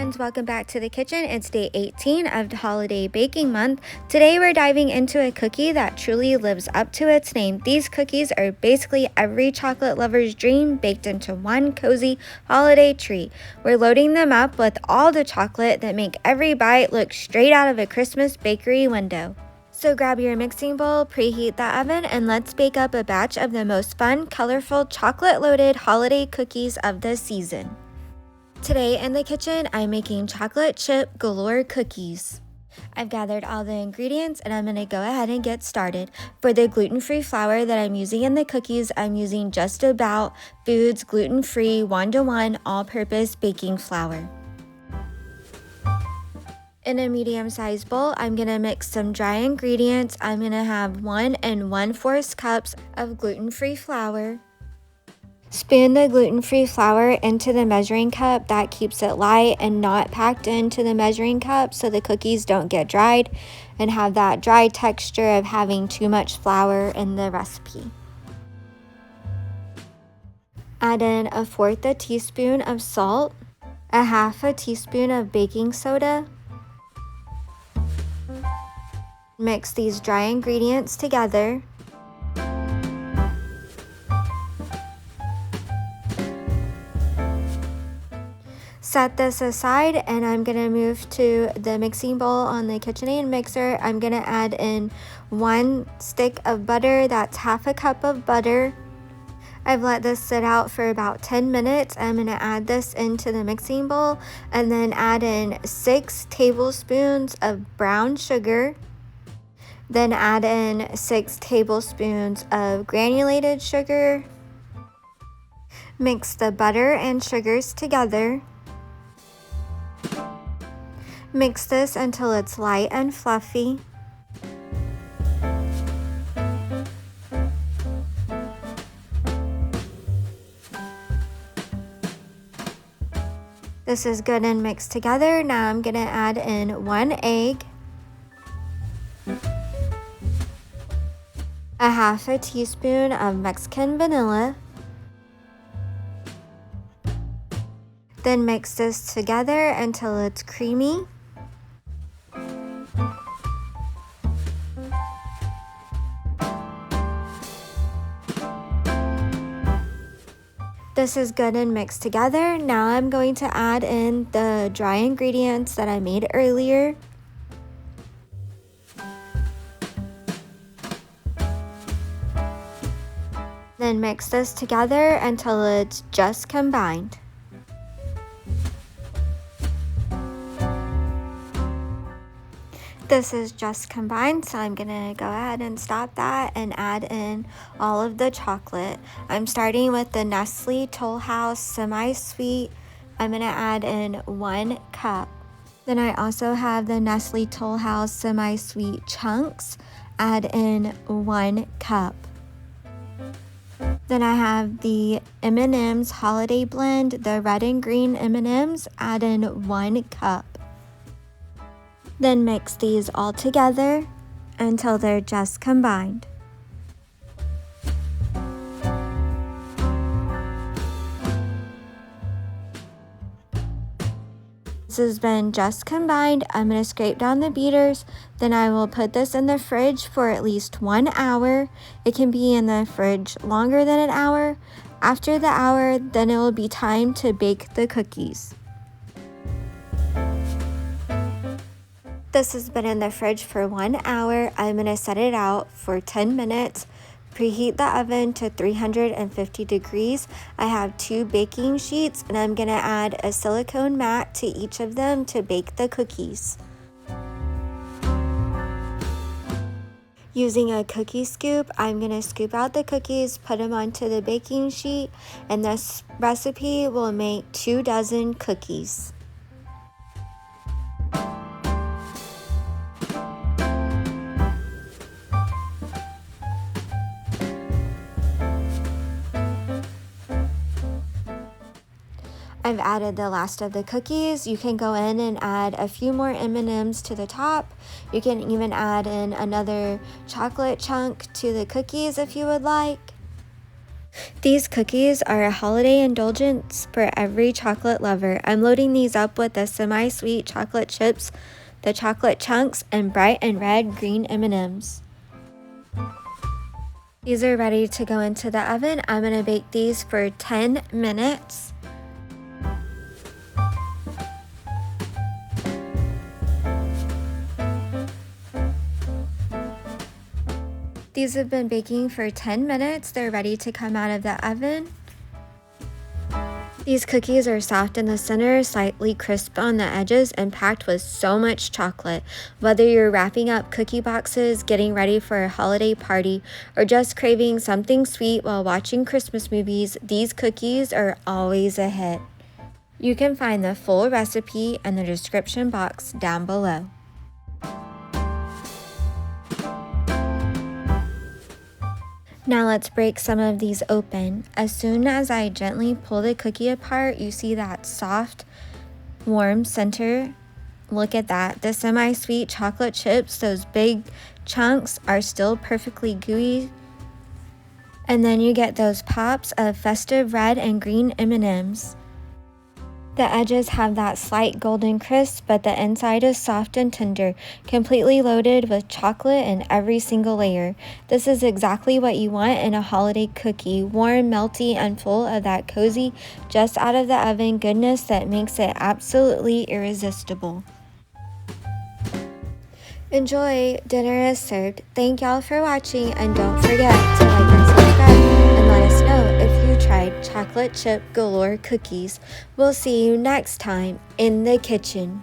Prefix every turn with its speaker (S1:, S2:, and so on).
S1: friends, welcome back to the kitchen. It's day 18 of the holiday baking month. Today we're diving into a cookie that truly lives up to its name. These cookies are basically every chocolate lover's dream baked into one cozy holiday treat. We're loading them up with all the chocolate that make every bite look straight out of a Christmas bakery window. So grab your mixing bowl, preheat the oven, and let's bake up a batch of the most fun, colorful, chocolate-loaded holiday cookies of the season. Today in the kitchen, I'm making chocolate chip galore cookies. I've gathered all the ingredients and I'm going to go ahead and get started. For the gluten-free flour that I'm using in the cookies, I'm using Just About Foods gluten-free 1-to-1 all-purpose baking flour. In a medium-sized bowl, I'm going to mix some dry ingredients. I'm going to have 1 1/4 cups of gluten-free flour. Spoon the gluten-free flour into the measuring cup. That keeps it light and not packed into the measuring cup so the cookies don't get dried and have that dry texture of having too much flour in the recipe. Add in 1/4 teaspoon of salt, 1/2 teaspoon of baking soda. Mix these dry ingredients together. Set this aside and I'm going to move to the mixing bowl on the KitchenAid mixer. I'm going to add in 1 stick of butter. That's 1/2 cup of butter. I've let this sit out for about 10 minutes. I'm going to add this into the mixing bowl and then add in 6 tablespoons of brown sugar. Then add in 6 tablespoons of granulated sugar. Mix the butter and sugars together. Mix this until it's light and fluffy. This is good and mixed together. Now I'm going to add in 1 egg, 1/2 teaspoon of Mexican vanilla. Then mix this together until it's creamy. This is good and mixed together. Now I'm going to add in the dry ingredients that I made earlier. Then mix this together until it's just combined. This is just combined, so I'm gonna go ahead and stop that and add in all of the chocolate. I'm starting with the Nestle Toll House semi-sweet. I'm gonna add in 1 cup. Then I also have the Nestle Toll House semi-sweet chunks. Add in 1 cup. Then I have the M&M's Holiday Blend, the red and green M&M's. Add in 1 cup. Then mix these all together until they're just combined. This has been just combined. I'm going to scrape down the beaters. Then I will put this in the fridge for at least 1 hour. It can be in the fridge longer than an hour. After the hour, then it will be time to bake the cookies. This has been in the fridge for 1 hour. I'm going to set it out for 10 minutes. Preheat the oven to 350 degrees. I have 2 baking sheets and I'm going to add a silicone mat to each of them to bake the cookies. Using a cookie scoop, I'm going to scoop out the cookies, put them onto the baking sheet, and this recipe will make 2 dozen cookies. I've added the last of the cookies. You can go in and add a few more M&Ms to the top. You can even add in another chocolate chunk to the cookies if you would like. These cookies are a holiday indulgence for every chocolate lover. I'm loading these up with the semi-sweet chocolate chips, the chocolate chunks, and bright and red green M&Ms. These are ready to go into the oven. I'm going to bake these for 10 minutes. These have been baking for 10 minutes. They're ready to come out of the oven. These cookies are soft in the center, slightly crisp on the edges, and packed with so much chocolate. Whether you're wrapping up cookie boxes, getting ready for a holiday party, or just craving something sweet while watching Christmas movies, these cookies are always a hit. You can find the full recipe in the description box down below. Now let's break some of these open. As soon as I gently pull the cookie apart, you see that soft, warm center. Look at that. The semi-sweet chocolate chips, those big chunks, are still perfectly gooey. And then you get those pops of festive red and green M&Ms. The edges have that slight golden crisp, but the inside is soft and tender, completely loaded with chocolate in every single layer. This is exactly what you want in a holiday cookie, warm, melty, and full of that cozy, just out of the oven goodness that makes it absolutely irresistible. Enjoy, dinner is served. Thank y'all for watching, and don't forget to like and subscribe, and let us know if you tried Chocolate Chip Galore cookies. We'll see you next time in the kitchen.